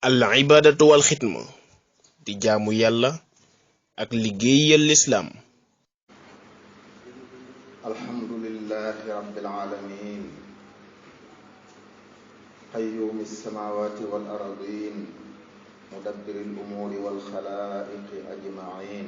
al ibadatu wal xidma di jaamu yàlla ak liggéeyal lislaam. alhamdulillahi rabbil alamin qayyumi samawati wal aradin mudabbiri al umuri wal khalaiqi ajma'in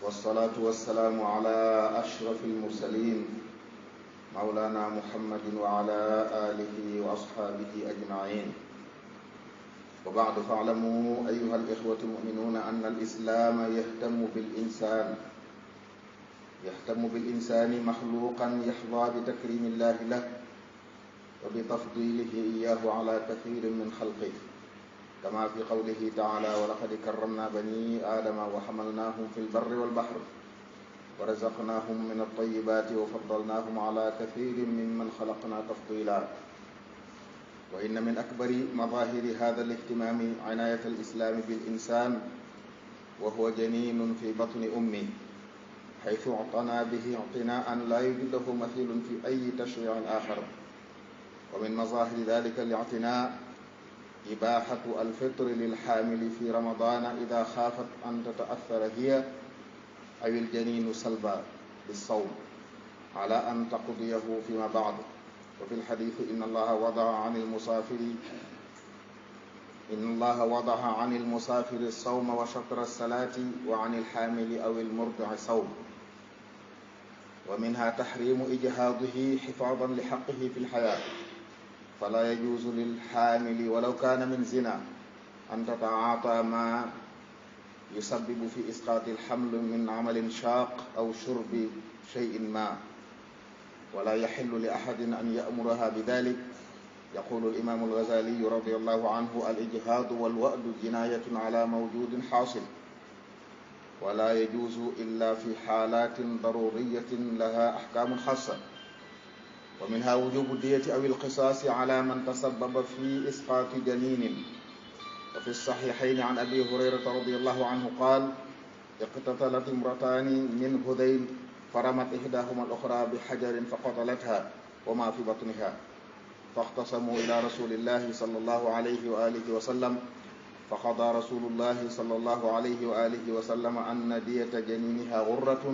wassalatu wassalamu ala ashrafil mursalin mawlana muhammadin wa ala alihi wa ashabihi ajma'in wa ba'du fa'lamu ayyuha al-ikhwatu al-mu'minuna anna al-islam yahtamu bil-insani makhluqan yahdha bi takrimillahi lahu wa bi tafdilihi iyyahu ala kathirin min khalqihi kama fi qawlihi ta'ala wa laqad karramna bani adama wa hamalnahum fil barri wal bahri wa razaqnahum min at-tayyibati wa faddalnahum ala kathirin mimman khalaqna tafdila wa inna min akbari madahiri hadha al-ihtimami inayat al-islam bil-insan wa huwa janinun fi batni ummi haythu i'tana bihi i'tina'an la yujadu lahu mathilun fi ayyi tashri'in akhar wa min mazahiri dhalika al-i'tina' ibahatu al-fitr lil-hamil fi ramadan idha khafat an tata'athara hiya aw al-janinu salba bis-sawm ala an taqdiyahu fima ba'd. وفي الحديث إن الله وضع عن المسافر الصوم وشطر الصلاة وعن الحامل أو المرضع صوم ومنها تحريم إجهاضه حفاظا لحقه في الحياة فلا يجوز للحامل ولو كان من زنا أن تتعاطى ما يسبب في إسقاط الحمل من عمل شاق أو شرب شيء ما ولا يحل لأحد أن يأمرها بذلك. يقول الإمام الغزالي رضي الله عنه الإجهاض والوأد جناية على موجود حاصل ولا يجوز إلا في حالات ضرورية لها أحكام خاصة ومنها وجوب الدية أو القصاص على من تسبب في إسقاط جنين. وفي الصحيحين عن أبي هريرة رضي الله عنه قال اقتتلت امرأتان من هذيل فرمت إحداهما الأخرى بحجر فقتلتها وما في بطنها فاختصموا إلى رسول الله صلى الله عليه وآله وسلم فقضى رسول الله صلى الله عليه وآله وسلم أن دية جنينها غرة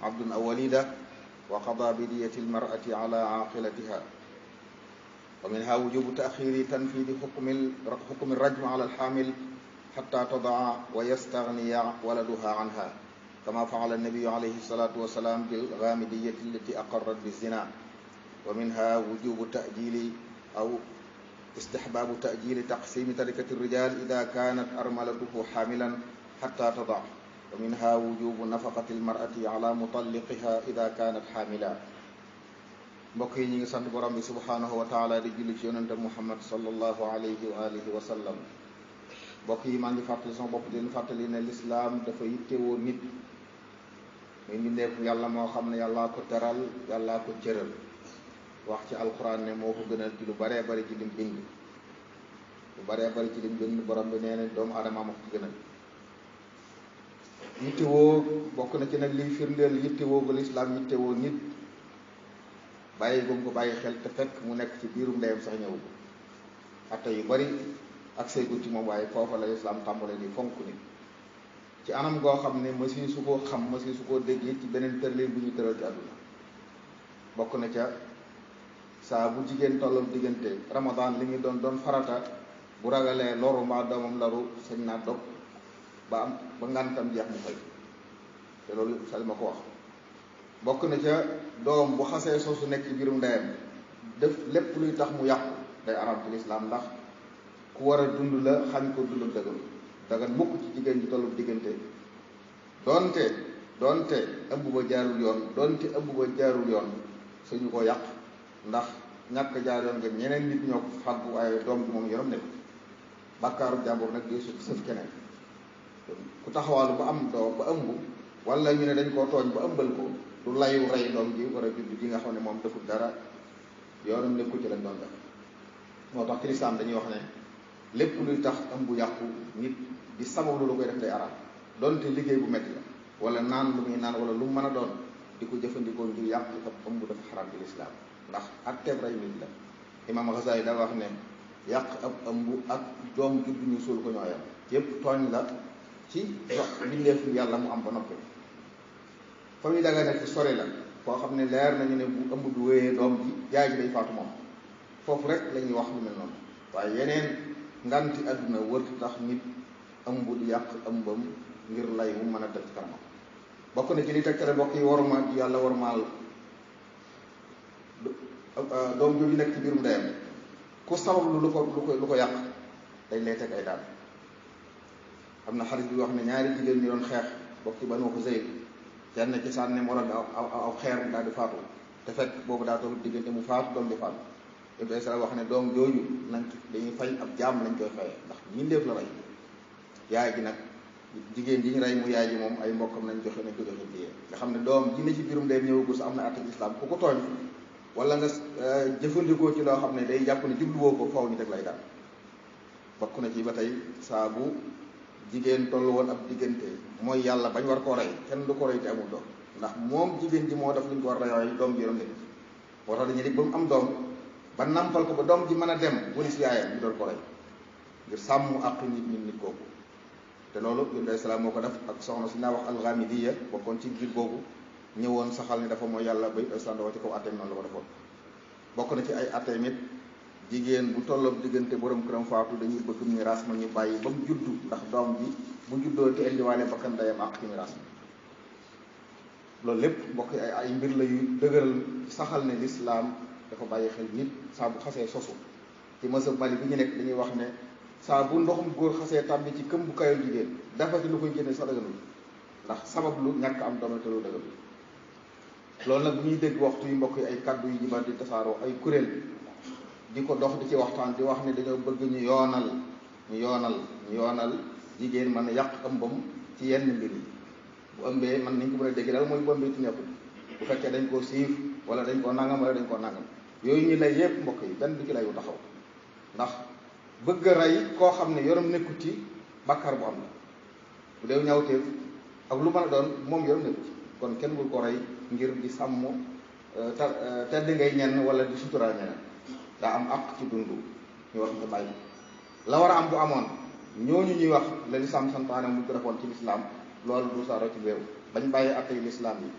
عبد أو وليدة وقضى بدية المرأة على عاقلتها. ومنها وجوب تأخير تنفيذ حكم الرجم على الحامل حتى تضع ويستغني ولدها عنها كما فعل النبي عليه الصلاة والسلام بالغامدية التي أقرت بالزنا. ومنها وجوب تأجيل أو استحباب تأجيل تقسيم تركة الرجال إذا كانت أرملته حاملا حتى تضع. ومنها وجوب نفقة المرأة على مطلقها إذا كانت حاملا. mbokk yi ñu ngi sant borom bi subhanahu wa taala di julli ci yonente Muhammad sallallahu alayhi wa alihi wa sallam. mbokk yi maa ngi fàttali sama bopp di leen fàttali ne lislaam dafa yittewoo nit muy mbindeef yàlla moo xam ne yàllaa ko teral yàllaa ko cëral wax ci alquran ne moo ko gënal ci lu baree bari ci lim bind borom bi nee na doomu aadama moo ko gënal. yittewoo bokk na ci nag liy firndeel yittewoo gu lislaam yittewoo nit bàyyi gum ko bàyyi xel te fekk mu nekk ci biirum ndeyam sax ñëw atte yu bari ak seegul ci moom waaye foofa la lislaam tàmbalee di fonk nit ci anam goo xam ne masi su koo xam masi su koo déggee ci beneen tërleen bu ñu tëral ci àdduna. bokk na ca saa bu jigéen tollam diggante ramadan li ñu doon farata bu ragalee loru mbaa doomam laru sañ naa dog ba ngantam jeex mu fay te loolu sañ ma ko wax. bokk na ca doom bu xasee soosu nekk ci biirum ndeyam def lépp luy tax mu yàqu day araam ci lislaam ndax ku war a dund la xañ ko dundam dagan mukk ci jigéen ji tollu diggante doonte ëmb ba jaarul yoon suñu ko yàq ndax ñàkk jaar yoon nga ñeneen nit ñoo ko fàggu waaye doom bi moom yoram nekk bàkkaaru jàmbur nag di sëf keneen. ku taxawaalu ba am doom ba ëmb wala ñu ne dañ koo tooñ ba ëmbal ko du layu rey doom ji war a judd ji nga xam ne moom deful dara yoonam nekku ci lañ doon def. moo tax ci lislaam dañuy wax ne lépp luy tax ëmb yàqu nit di sababu lu koy def day araam doonte liggéey bu metti la wala naan lu muy naan wala lu mu mën a doon di ko jëfandikoo ngir yàq ëmb dafa xaraam ci lislaam ndax atteeb rey nit la. Imam Ghazali da wax ne yàq ab ëmb ak doom judd ñu suul ko ñooyam yépp tooñ la ci bindeefu yàlla mu am ba noppi fa muy daga nekk sori la foo xam ne leer nañu ne bu ëmb bi wéyee doom ji yaay ji day faatu moom foofu rek la ñuy wax lu mel noonu waaye yeneen nganti àdduna wërtu tax nit ëmb di yàq ëmbam ngir lay mu mën a teg ci kanamam bokk na ci li tegtale bokk yi waruma yàlla warmaal doom jooju nekk ci biirum ndeyam ku sabab lu ko yàq dañ lay teg ay daan am na xarit bi wax ne ñaari jigéen ñi doon xeex bokk ci Banu Xuzayl kenn ci sànni moroom bi aw xeer daal di faatu te fekk boobu daa toll diggante mu faatu doom di faatu Ibrahima sala wax ne doom jooju nañ dañuy fay ab jaam lañ koy fayee ndax ñindeef la rey yaay ji nag jigéen ji ñu rey mu yaay ji moom ay mbokkam nañ ko joxe jigéen nga xam ne doom ji ne ci biirum ndeyam ñëwagul sa am na àtte islam ku ko tooñ wala nga jëfandikoo ci loo xam ne day jàpp ne jubluwoo ko faw ñu teg lay daal bokk na ci ba tey saa bu jigéen tollu woon ab diggante mooy yàlla bañ war koo rey kenn du ko rey te amul doom ndax moom jigéen ji moo def li ñu ko war a rey doom ji yorom nekk moo tax dañuy dig ba mu am doom ba nampal ko ba doom ji mën a dem wëlis yaayam ñu doon ko rey ngir sàmm àq nit kooku te loolu Ibrahima salaam moo ko def ak soxna si naa wax alxamidiya bokkoon ci biir boobu ñëwoon saxal ni dafa mooy yàlla ba islam dafa ci kaw atteem noonu la ko defoon bokk na ci ay atteem it jigéen bu tolloog diggante borom këram faatu dañuy bëgg miraas ma ñu bàyyi ba mu juddu ndax doom bi bu juddoo te indiwaale bakkan dayam àq ci miraas mi loolu lépp mbokk ay mbir la yu dëgëral saxal ne lislaam dafa bàyyi xel nit saa bu xasee sosu ci mësab Mali bi ñu nekk dañuy wax ne saa bu ndoxum góor xasee tàbbi ci këm bu kayul jigéen dafati lu koy génne sax dëgganul ndax sabab lu ñàkk am doom te lu dëgganul loolu nag bu ñuy dégg waxtu yu mbokk yi ay kaddu yu jibaat di tasaaroo ay kuréel di ko dox di ci waxtaan di wax ne dañoo bëgg ñu yoonal jigéen mën a yàq ëmbam ci yenn mbir yi bu ëmbee man nañ ko mën a dégg daal mooy bu ëmbee ci nekkul bu fekkee dañ koo siif wala dañ koo nangam wala dañ koo nangam yooyu ñu lay yépp mbokk yi benn du ci lay wu taxaw ndax bëgg a rey koo xam ne yorom nekkut ci bàkkaar bu am la bu dee ñawteef ak lu mën a doon moom yorom nekkut ci kon kenn bul ko rey ngir di sàmm tedd ngay ñenn wala di suturaa ñeneen daa am àq ci dundu ñu wax nga bàyyi la war a am bu amoon ñooñu ñuy wax la lislaam santaane mu ko defoon ci lislaam loolu du saaro ci réew bañ bàyyi attey lislaam yi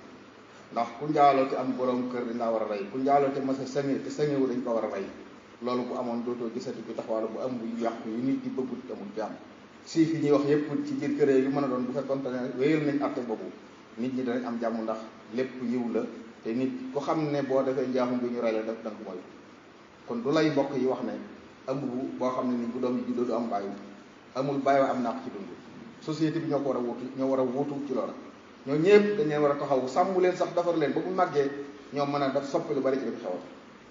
ndax ku njaaloo te am borom kër dañ laa war a rey ku njaaloo te masa sange te sangewu dañ ko war a rey loolu bu amoon dootoo gisati bi taxawaalu bu am yu yàqu yu nit di bëggut amul jàmm siif yi ñuy wax yépp ci biir kër yu mën a doon bu fekkoon te ne wéyal nañ atte boobu nit ñi danañ am jàmm ndax lépp yiw la te nit ku xam ne boo defee njaaxum bi ñu rey la def da nga ko moy kon du lay mbokk yi wax ne ëmb bu boo xam ne ni bu doom ji juddoo du am bàyyi amul bàyyi am naq ci dund société bi ñoo ko war a wuutu ñoo war a wuutu ci loola ñoo ñëpp dañ leen war a taxaw sàmm leen sax defar leen ba bu màggee ñoo mën a def soppi lu bari ci li fi xewal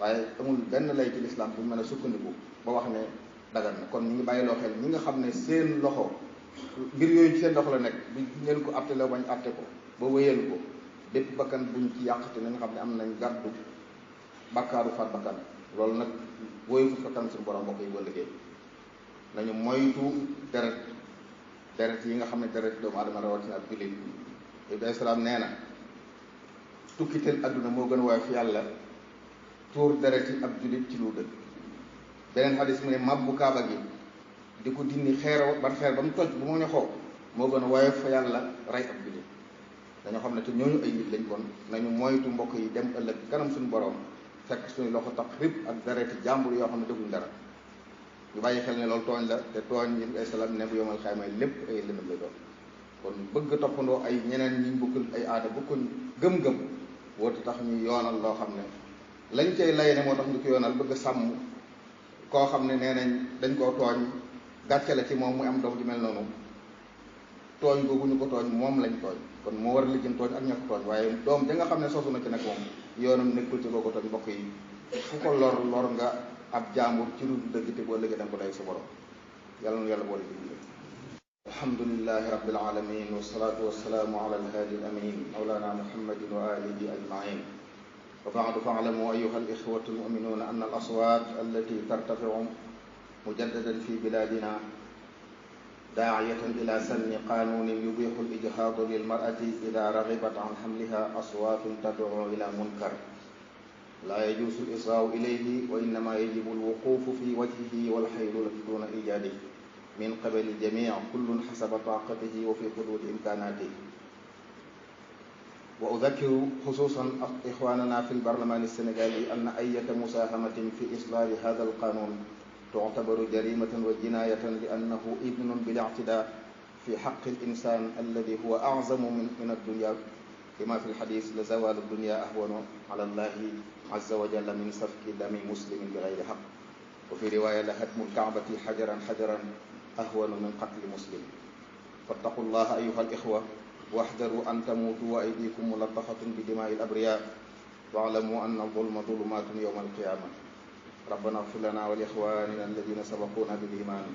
waaye amul benn lay ci lislaam bu mën a sukkandiku ba wax ne dagan na kon ñu ngi bàyyiloo xel ñi nga xam ne seen loxo mbir yooyu ci seen loxo la nekk bu ngeen ko atte la bañ atte ko ba wéyal ko bépp bakkan buñ ci yàqte nañ xam ne am nañ gàddu bakkaaru faat bakkan loolu nag wóoyu fu fakkan suñu borom mbokk yi ba liggéey nañu moytu deret yi nga xam ne deret doomu adama rawatina ak jullit Ibrahima salaam nee na tukkiteel adduna moo gën a waaye fi yàlla tuur deret yi ab jullit ci lu dëgg beneen xadis mu ne mabbu kaaba gi di ko dindi xeer ban xeer ba mu toj bu moo ñoxoo moo gën a waaye fa yàlla rey ab jullit dañoo xam ne te ñooñu ay nit lañ kon nañu moytu mbokk yi dem ëllëg kanam suñu borom fekk suñu loxo tax rib ak dereti jàmbur yoo xam ne defuñ dara ñu bàyyi xel ne loolu tooñ la te tooñ yi ay salaam ne bu yomal xaymay lépp ay lëndëm lay doon kon bëgg toppandoo ay ñeneen ñi bokkul ay aada bokkuñ gëm-gëm wootu tax ñu yoonal loo xam ne lañ cay lay ne moo tax ñu ko yoonal bëgg sàmm koo xam ne nee nañ dañ koo tooñ gàcce la ci moom muy am doom ju mel noonu tooñ googu ñu ko tooñ moom lañ tooñ kon moo war a lijjën tooñ ak ña ko tooñ waaye doom da nga xam ne sosu na ci nag moom yoonam nekkul ci kooku tooñ mbokk yi fu ko lor nga ab jaambur ci lu dëgg te boo léegi da nga ko day sa borom yàlla na yàlla boole ci alhamdulillahi rabbil alamin wassalatu wassalamu ala alhadi alamin mawlana muhammadin wa alihi ajmain wa ba'du fa'lamu ayyuha al-ikhwatu al-mu'minuna anna al-aswat allati tartafi'u mujaddadan fi biladina daa'iyatan ila sanni qanunin yubihu al-ijhad lil mar'ati idha raghibat an hamliha aswatun tad'u ila munkar لا يجوز الإسراع إليه، وإنما يجب الوقوف في وجهه والحيلولة دون إيجاده من قبل الجميع، كل حسب طاقته وفي حدود إمكاناته. وأذكر خصوصا إخواننا في البرلمان السنغالي أن أية مساهمة في إصلاح هذا القانون تعتبر جريمة وجناية، لأنه إذن بالاعتداء في حق الإنسان الذي هو أعظم من الدنيا، كما في الحديث: لزوال الدنيا أهون على الله عز وجل من سفك دم مسلم بغير حق. وفي رواية: لهدم الكعبة حجرا حجرا أهون من قتل مسلم. فاتقوا الله أيها الإخوة، واحذروا أن تموتوا وأيديكم ملطخة بدماء الأبرياء، واعلموا أن الظلم ظلمات يوم القيامة. ربنا اغفر لنا ولإخواننا الذين سبقونا بالإيمان،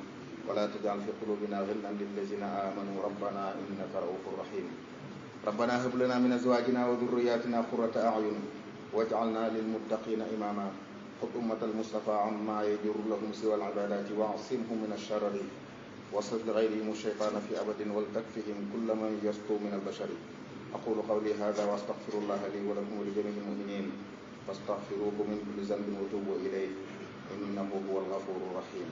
ولا تجعل في قلوبنا غلا للذين آمنوا ربنا إنك رؤوف رحيم. ربنا هب لنا من أزواجنا وذرياتنا قرة أعين واجعلنا للمتقين إماما. خذ أمة المصطفى عما يجر لهم سوى العبادات، واعصمهم من الشرر، واصرف لغيرهم الشيطان في أبد، ولتكفهم كل من يسطو من البشر. أقول قولي هذا وأستغفر الله لي ولكم ولجميع المؤمنين، فاستغفروه من كل ذنب وتوبوا إليه، إنه هو الغفور الرحيم.